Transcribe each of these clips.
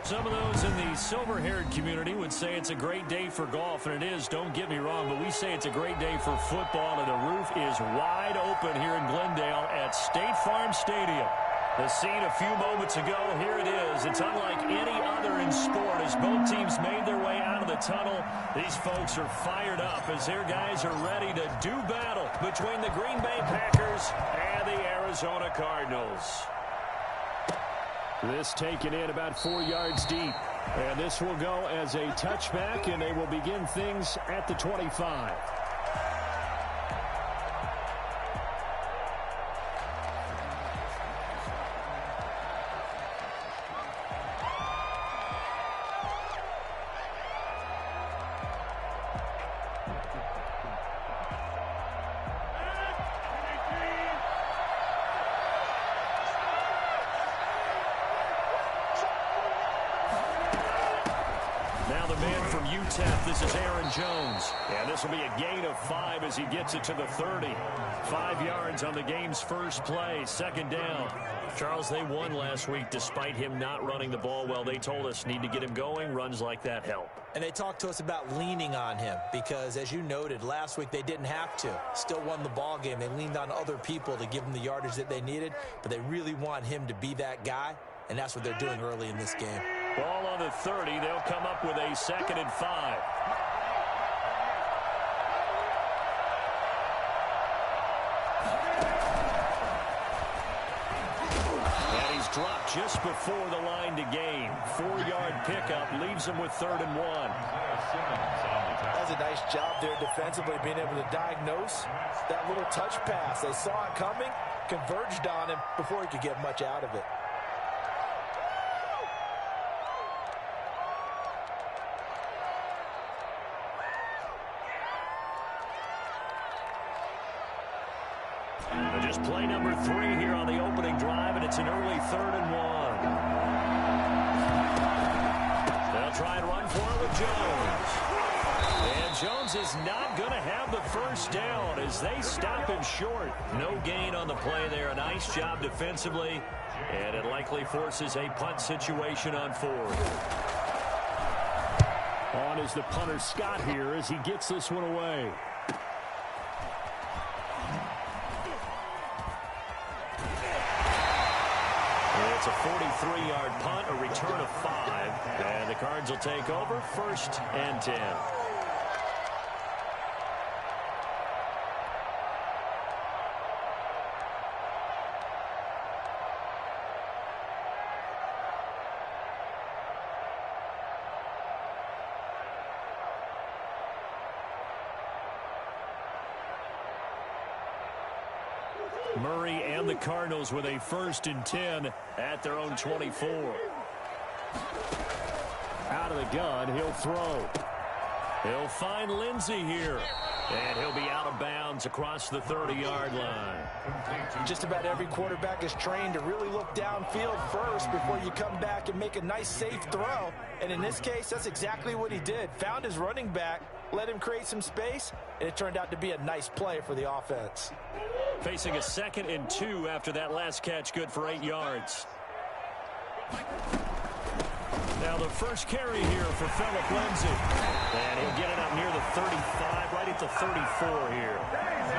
Some of those in the silver-haired community would say it's a great day for golf, and it is, don't get me wrong, but we say it's a great day for football, and the roof is wide open here in Glendale at State Farm Stadium. The scene a few moments ago, here it is. It's unlike any other in sport as both teams made their way out of the tunnel. These folks are fired up as their guys are ready to do battle between the Green Bay Packers and the Arizona Cardinals. This taken in about 4 yards deep. And this will go as a touchback, and they will begin things at the 25. This is Aaron Jones, and this will be a gain of 5 as he gets it to the 30. 5 yards on the game's first play, second down. Charles, they won last week despite him not running the ball well. They told us need to get him going. Runs like that help. And they talked to us about leaning on him because, as you noted, last week they didn't have to. Still won the ball game. They leaned on other people to give them the yardage that they needed, but they really want him to be that guy, and that's what they're doing early in this game. Ball on the 30. They'll come up with a 2nd and 5. And he's dropped just before the line to gain. 4-yard pickup leaves him with 3rd and 1. That's a nice job there defensively, being able to diagnose that little touch pass. They saw it coming, converged on him before he could get much out of it. Just play number 3 here on the opening drive, and it's an early 3rd and 1. They'll try and run for it with Jones. And Jones is not going to have the first down as they stop him short. No gain on the play there. A nice job defensively, and it likely forces a punt situation on 4th. On is the punter Scott here as he gets this one away. It's a 43-yard punt, a return of 5, and the Cards will take over 1st and 10. Murray and the Cardinals with a 1st and 10 at their own 24. Out of the gun, he'll throw. He'll find Lindsey here. And he'll be out of bounds across the 30-yard line. Just about every quarterback is trained to really look downfield first before you come back and make a nice, safe throw. And in this case, that's exactly what he did. Found his running back, let him create some space, and it turned out to be a nice play for the offense. Facing a 2nd and 2 after that last catch, good for 8 yards. Now the first carry here for Phillip Lindsay. And he'll get it up near the 35, right at the 34 here.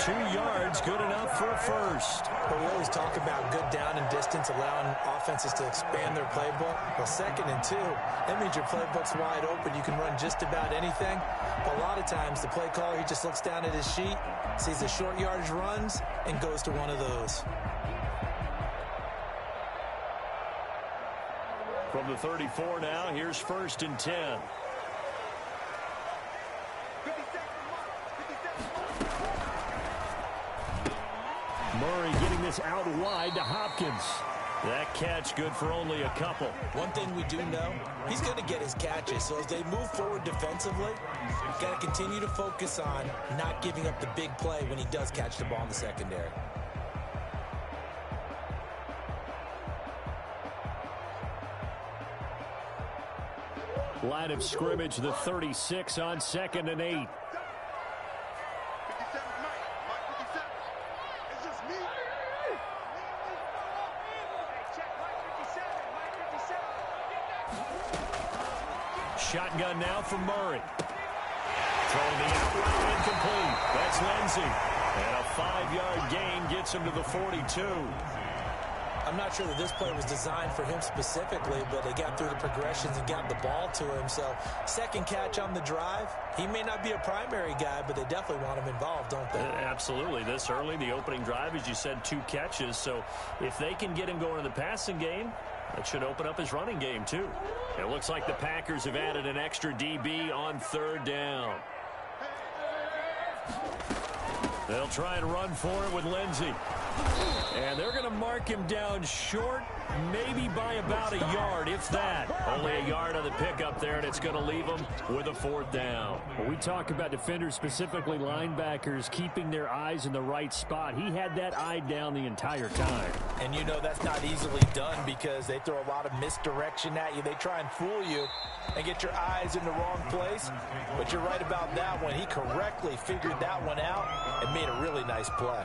2 yards, good enough for a first. But we always talk about good down and distance, allowing offenses to expand their playbook. Well, 2nd and 2, that means your playbook's wide open. You can run just about anything. But a lot of times, the play caller, he just looks down at his sheet, sees the short yardage runs, and goes to one of those. From the 34 now, here's 1st and 10. Murray getting this out wide to Hopkins. That catch good for only a couple. One thing we do know, he's going to get his catches. So as they move forward defensively, got to continue to focus on not giving up the big play when he does catch the ball in the secondary. Line of scrimmage, the 36 on 2nd and 8. Shotgun now for Murray. Throwing the out route incomplete. That's Lindsey. And a 5-yard gain gets him to the 42. I'm not sure that this play was designed for him specifically, but they got through the progressions and got the ball to him. So second catch on the drive. He may not be a primary guy, but they definitely want him involved, don't they? Absolutely. This early, the opening drive, as you said, 2 catches. So if they can get him going in the passing game, that should open up his running game, too. It looks like the Packers have added an extra DB on 3rd down. They'll try and run for it with Lindsey. And they're going to mark him down short, maybe by about a yard, if that. Only a yard on the pickup there, and it's going to leave them with a 4th down. Well, we talk about defenders, specifically linebackers, keeping their eyes in the right spot. He had that eye down the entire time. And you know that's not easily done because they throw a lot of misdirection at you. They try and fool you and get your eyes in the wrong place. But you're right about that one. He correctly figured that one out and made a really nice play.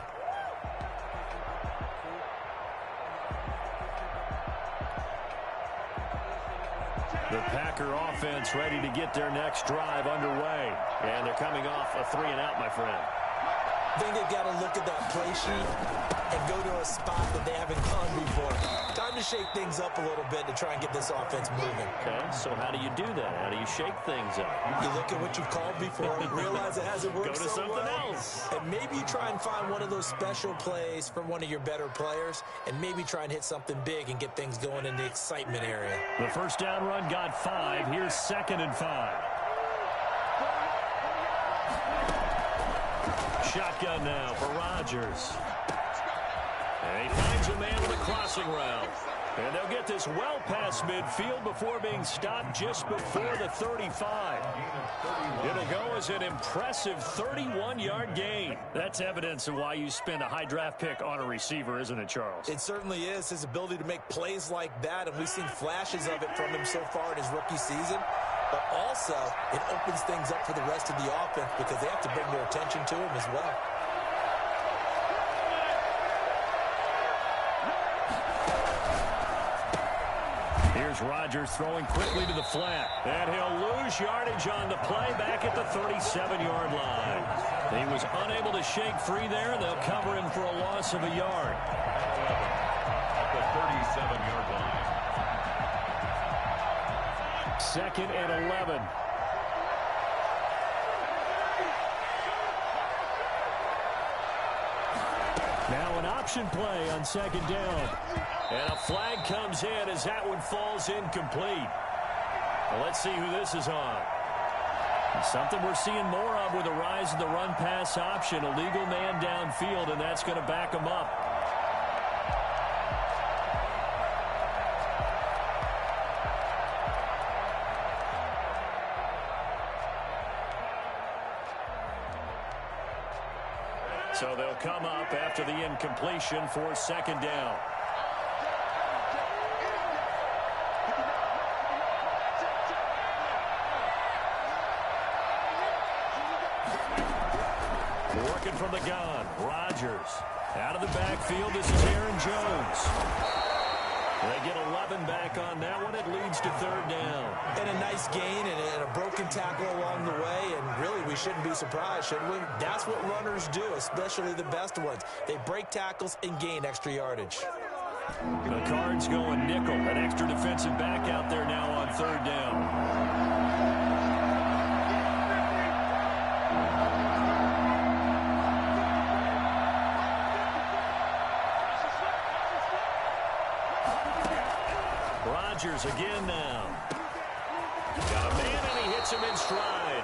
The Packer offense ready to get their next drive underway. And they're coming off a 3-and-out, my friend. I think they've got to look at that play sheet and go to a spot that they haven't gone before. Time to shake things up a little bit to try and get this offense moving. Okay, so how do you do that? How do you shake things up? You look at what you've called before, realize it hasn't worked Go to so something well, else. and maybe you try and find one of those special plays from one of your better players, and maybe try and hit something big and get things going in the excitement area. The first down run got 5. Here's 2nd and 5. Shotgun now for Rodgers. And he finds a man with a crossing route. And they'll get this well past midfield before being stopped just before the 35. It'll go as an impressive 31-yard gain. That's evidence of why you spend a high draft pick on a receiver, isn't it, Charles? It certainly is, his ability to make plays like that, and we've seen flashes of it from him so far in his rookie season. But also, it opens things up for the rest of the offense because they have to bring their attention to him as well. Here's Rodgers throwing quickly to the flat. And he'll lose yardage on the play back at the 37-yard line. He was unable to shake free there. They'll cover him for a loss of a yard. At the 37-yard line. 2nd and 11. Now an option play on 2nd down. And a flag comes in as that one falls incomplete. Well, let's see who this is on. It's something we're seeing more of with the rise of the run-pass option. A legal man downfield, and that's going to back him up. So they'll come up after the incompletion for 2nd down. Working from the gun, Rodgers. Out of the backfield, this is Aaron Jones. They get 11 back on that one. It leads to 3rd down. And a nice gain and a broken tackle along the way. And really, we shouldn't be surprised, should we? That's what runners do, especially the best ones. They break tackles and gain extra yardage. The Cards going nickel. An extra defensive back out there now on 3rd down. Rodgers again now. Got a man, and he hits him in stride.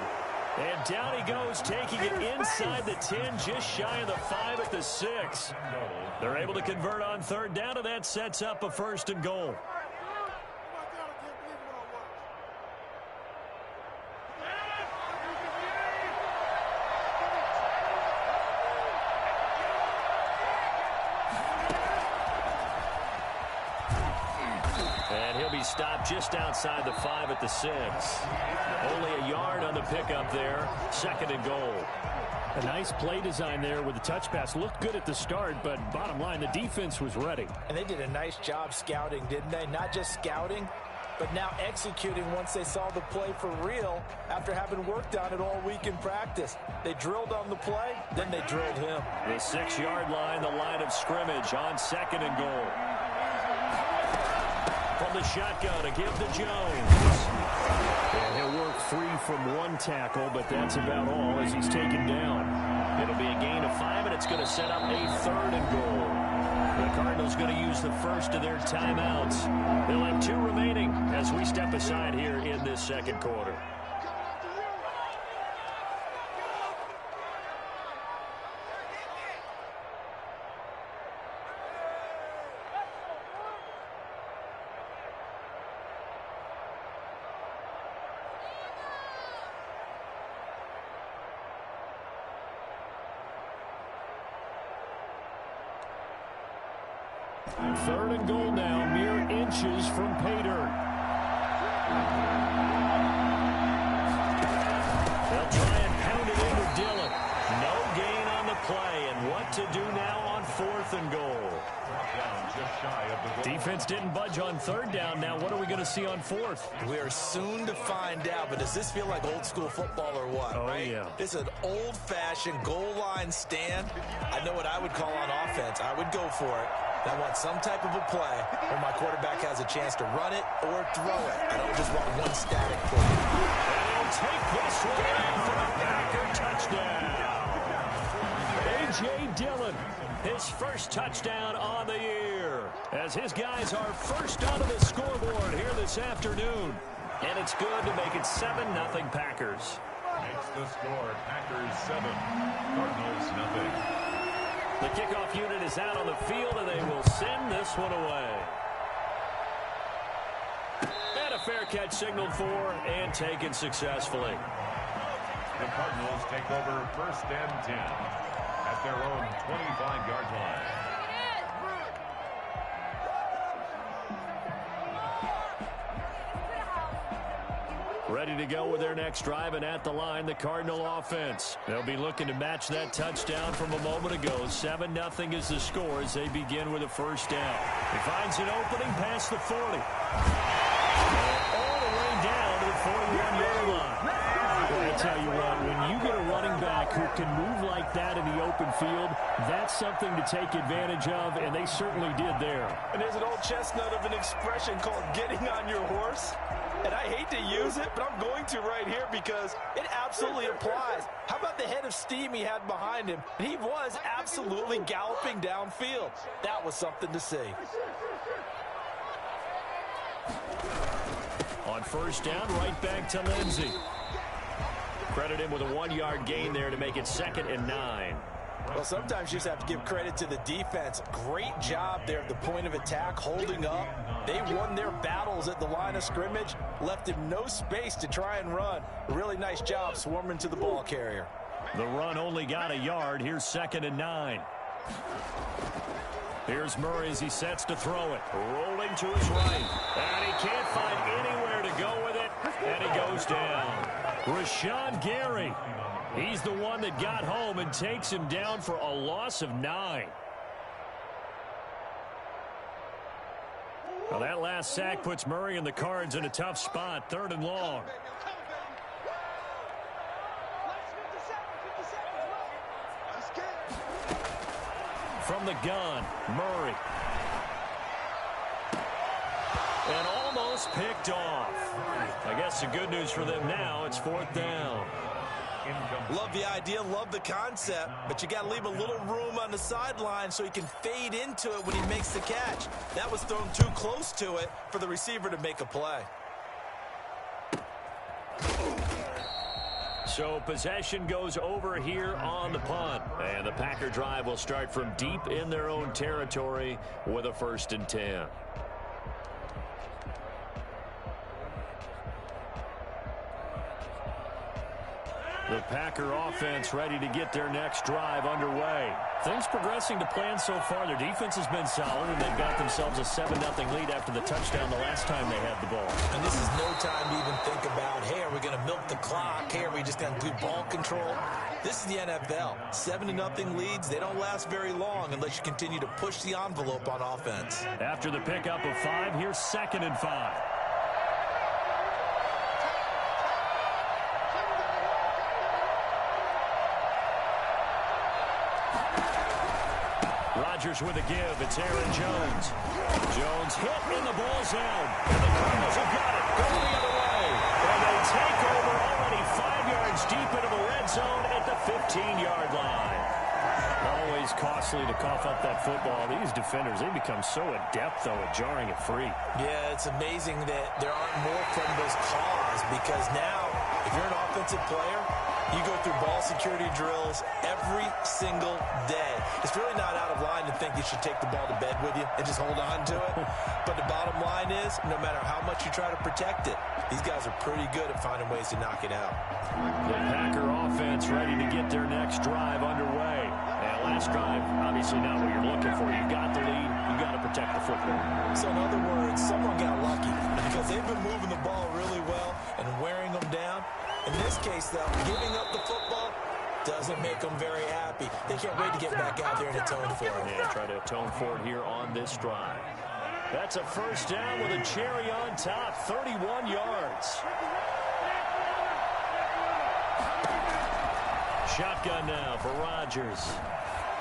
And down he goes, taking it inside the 10, just shy of the 5 at the 6. They're able to convert on 3rd down, and that sets up a 1st and goal. And he'll be stopped just outside the 5 at the 6. Only a yard on the pickup there. 2nd and goal. A nice play design there with the touch pass. Looked good at the start, but bottom line, the defense was ready. And they did a nice job scouting, didn't they? Not just scouting, but now executing once they saw the play for real after having worked on it all week in practice. They drilled on the play, then they drilled him. The 6-yard line, the line of scrimmage on 2nd and goal. From the shotgun, a give to Jones. And he'll work free from one tackle, but that's about all as he's taken down. It'll be a gain of 5, and it's going to set up a 3rd and goal. The Cardinals going to use the first of their timeouts. They'll have 2 remaining as we step aside here in this 2nd quarter. Third and goal now, mere inches from pay dirt. They'll try and pound it into Dillon. No gain on the play, and what to do now on 4th and goal. Defense didn't budge on 3rd down. Now what are we going to see on 4th? We are soon to find out, but does this feel like old school football or what? Oh, right? yeah. This is an old-fashioned goal line stand. I know what I would call on offense. I would go for it. I want some type of a play where my quarterback has a chance to run it or throw it. I don't just want one static play. And he'll take this one for a Packer touchdown. A.J. Dillon, his first touchdown on the year, as his guys are first onto the scoreboard here this afternoon. And it's good to make it 7-0 Packers. Makes the score Packers 7, Cardinals 0. The kickoff unit is out on the field, and they will send this one away. And a fair catch signaled for and taken successfully. The Cardinals take over 1st and 10 at their own 25-yard line. Ready to go with their next drive, and at the line, the Cardinal offense. They'll be looking to match that touchdown from a moment ago. 7-0 is the score as they begin with a 1st down. He finds an opening past the 40. All the way down to the 41-yard line. Well, I tell you what, when you get a running back who can move like that in the open field, that's something to take advantage of, and they certainly did there. And there's an old chestnut of an expression called getting on your horse. And I hate to use it, but I'm going to right here because it absolutely applies. How about the head of steam he had behind him? And he was absolutely galloping downfield. That was something to see. On 1st down, right back to Lindsey. Credit him with a 1-yard gain there to make it 2nd and 9. Well, sometimes you just have to give credit to the defense. Great job there at the point of attack, holding up. They won their battles at the line of scrimmage, left him no space to try and run. A really nice job swarming to the ball carrier. The run only got a yard. Here's 2nd and 9. Here's Murray as he sets to throw it. Rolling to his right. And he can't find anywhere to go with it. And he goes down. Rashawn Gary. He's the one that got home and takes him down for a loss of 9. Well, that last sack puts Murray and the Cards in a tough spot. 3rd and long. From the gun, Murray. And almost picked off. I guess the good news for them now, it's 4th down. Love the idea, love the concept, but you got to leave a little room on the sideline so he can fade into it when he makes the catch. That was thrown too close to it for the receiver to make a play. So possession goes over here on the punt. And the Packer drive will start from deep in their own territory with a 1st and 10. The Packer offense ready to get their next drive underway. Things progressing to plan so far. Their defense has been solid, and they've got themselves a 7-0 lead after the touchdown the last time they had the ball. And this is no time to even think about, hey, are we going to milk the clock? Hey, are we just going to do ball control? This is the NFL. 7-0 leads, they don't last very long unless you continue to push the envelope on offense. After the pickup of 5, here's 2nd and 5. Rodgers with a give. It's Aaron Jones. Jones hit in the ball zone. And the Cardinals have got it. Go the other way. And they take over already 5 yards deep into the red zone at the 15-yard line. Always costly to cough up that football. These defenders, they become so adept, though, at jarring it free. Yeah, it's amazing that there aren't more fumbles caused because now, if you're an offensive player, you go through ball security drills every single day. It's really not out of line to think you should take the ball to bed with you and just hold on to it. But the bottom line is, no matter how much you try to protect it, these guys are pretty good at finding ways to knock it out. The Packer offense ready to get their next drive underway. And last drive, obviously not what you're looking for. You've got the lead. You've got to protect the football. So in other words, someone got lucky because they've been moving the ball really well and wearing them down. In this case, though, giving up the football doesn't make them very happy. They can't wait to get back out there and atone for it. Yeah, try to atone for it here on this drive. That's a first down with a cherry on top, 31 yards. Shotgun now for Rodgers.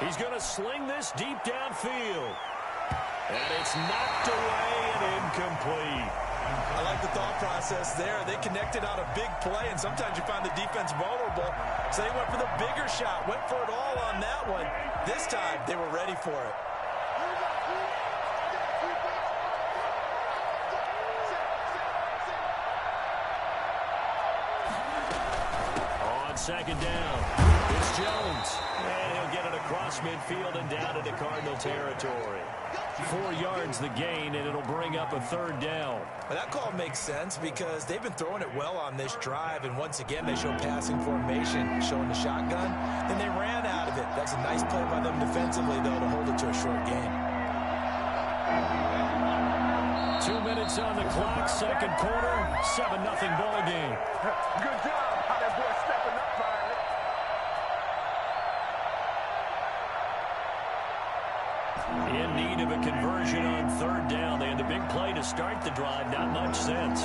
He's going to sling this deep downfield. And it's knocked away and incomplete. I like the thought process there. They connected on a big play, and sometimes you find the defense vulnerable. So they went for the bigger shot, went for it all on that one. This time, they were ready for it. On second down, it's Jones. And he'll get it across midfield and down into Cardinal territory. 4 yards the gain, and it'll bring up a third down. Well, that call makes sense because they've been throwing it well on this drive, and once again, they show passing formation, showing the shotgun. Then they ran out of it. That's a nice play by them defensively, though, to hold it to a short game. 2 minutes on the clock, second quarter, 7-0 ball game. Good job, how that boy stepping up finally. In need of a conversion on third down. They had the big play to start the drive. Not much sense.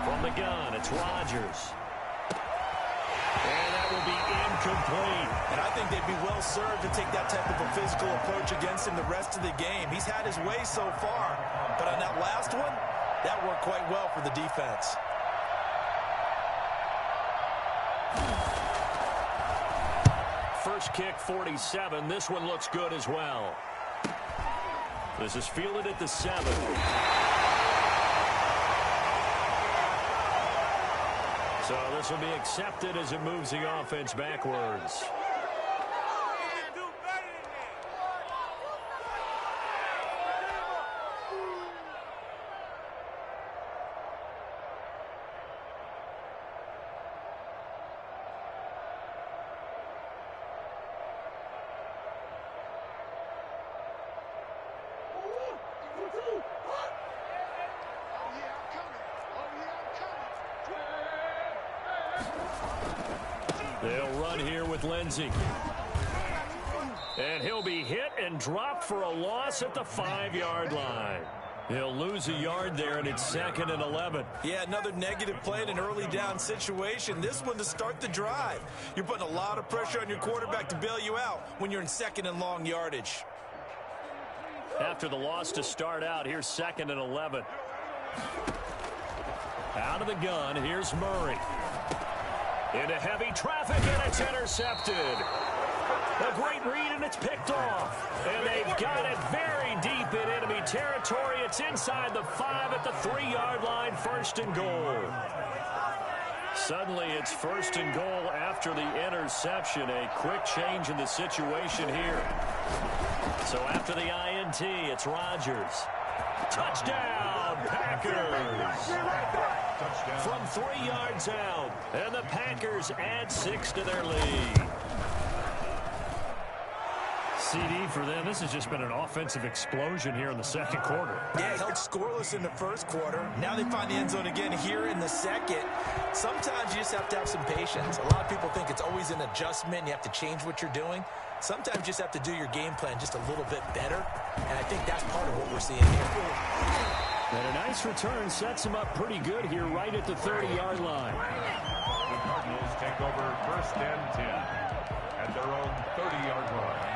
From the gun, it's Rodgers. And that will be incomplete. And I think they'd be well served to take that type of a physical approach against him the rest of the game. He's had his way so far. But on that last one, that worked quite well for the defense. First kick, 47. This one looks good as well. This is fielded at the 7. So this will be accepted as it moves the offense backwards. They'll run here with Lindsey. And he'll be hit and dropped for a loss at the 5-yard line. He'll lose a yard there, and it's 2nd and 11. Yeah, another negative play in an early down situation. This one to start the drive. You're putting a lot of pressure on your quarterback to bail you out when you're in 2nd and long yardage. After the loss to start out, here's 2nd and 11. Out of the gun, here's Murray. Into heavy traffic, and it's intercepted. A great read, and it's picked off. And they've got it very deep in enemy territory. It's inside the 5 at the 3-yard line, 1st and goal. Suddenly, it's 1st and goal after the interception. A quick change in the situation here. So after the INT, it's Rodgers. Touchdown, Packers. From 3 yards out, and the Packers add 6 to their lead. CD for them. This has just been an offensive explosion here in the second quarter. Yeah, held scoreless in the first quarter. Now they find the end zone again here in the second. Sometimes you just have to have some patience. A lot of people think it's always an adjustment. You have to change what you're doing. Sometimes you just have to do your game plan just a little bit better. And I think that's part of what we're seeing here. And a nice return sets him up pretty good here right at the 30-yard line. Cardinals take over first and 10 at their own 30-yard line.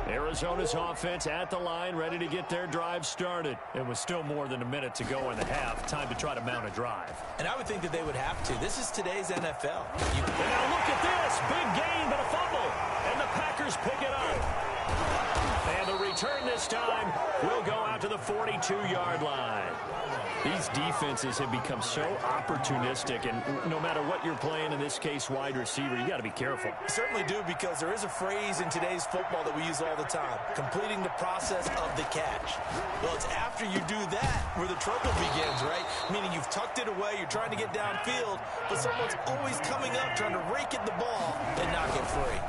Arizona's offense at the line, ready to get their drive started. It was still more than a minute to go in the half. Time to try to mount a drive. And I would think that they would have to. This is today's NFL. And now look at this. Big gain, but a fumble. And the Packers pick it up. And the return this time will go out to the 42-yard line. These defenses have become so opportunistic, and no matter what you're playing, in this case wide receiver, you got to be careful. You certainly do, because there is a phrase in today's football that we use all the time: completing the process of the catch. Well, it's after you do that where the trouble begins, right? Meaning you've tucked it away, you're trying to get downfield, but someone's always coming up trying to rake at the ball and knock it free.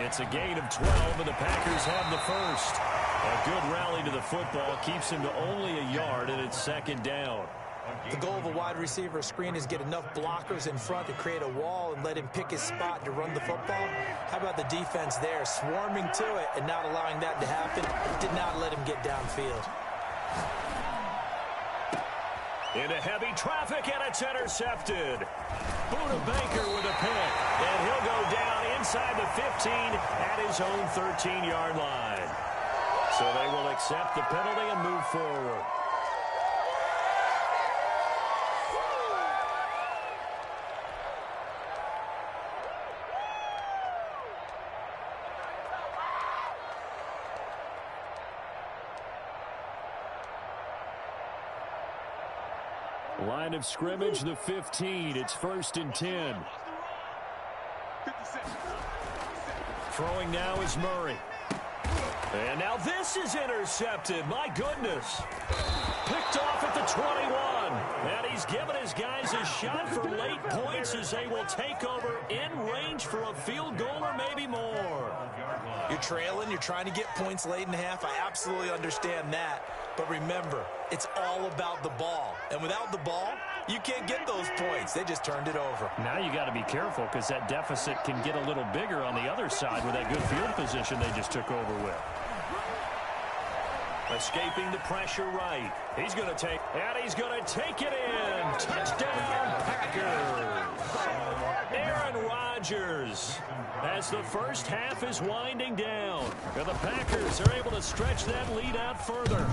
It's a gain of 12, and the Packers have the first. A good rally to the football keeps him to only a yard, and it's second down. The goal of a wide receiver screen is get enough blockers in front to create a wall and let him pick his spot to run the football. How about the defense there, swarming to it and not allowing that to happen? Did not let him get downfield. Into heavy traffic, and it's intercepted. Buda Baker with a pick, and he'll go down inside the 15 at his own 13-yard line. So they will accept the penalty and move forward. Line of scrimmage, the 15. It's 1st and 10. Throwing now is Murray. And now this is intercepted. My goodness. Picked off at the 21. And he's given his guys a shot for late points as they will take over in range for a field goal or maybe more. You're trailing. You're trying to get points late in the half. I absolutely understand that. But remember, it's all about the ball. And without the ball, you can't get those points. They just turned it over. Now you got to be careful, because that deficit can get a little bigger on the other side with that good field position they just took over with. Escaping the pressure right. He's going to take, and he's going to take it in. Touchdown, Packers. Aaron Rodgers, as the first half is winding down. And the Packers are able to stretch that lead out further.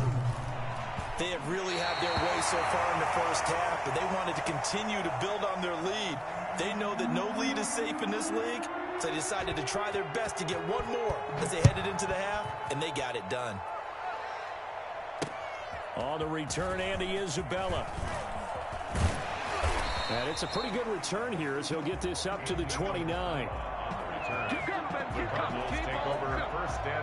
They have really had their way so far in the first half, but they wanted to continue to build on their lead. They know that no lead is safe in this league, so they decided to try their best to get one more as they headed into the half, and they got it done. On the return, Andy Isabella. And it's a pretty good return here as he'll get this up to the 29. The Cardinals take over first and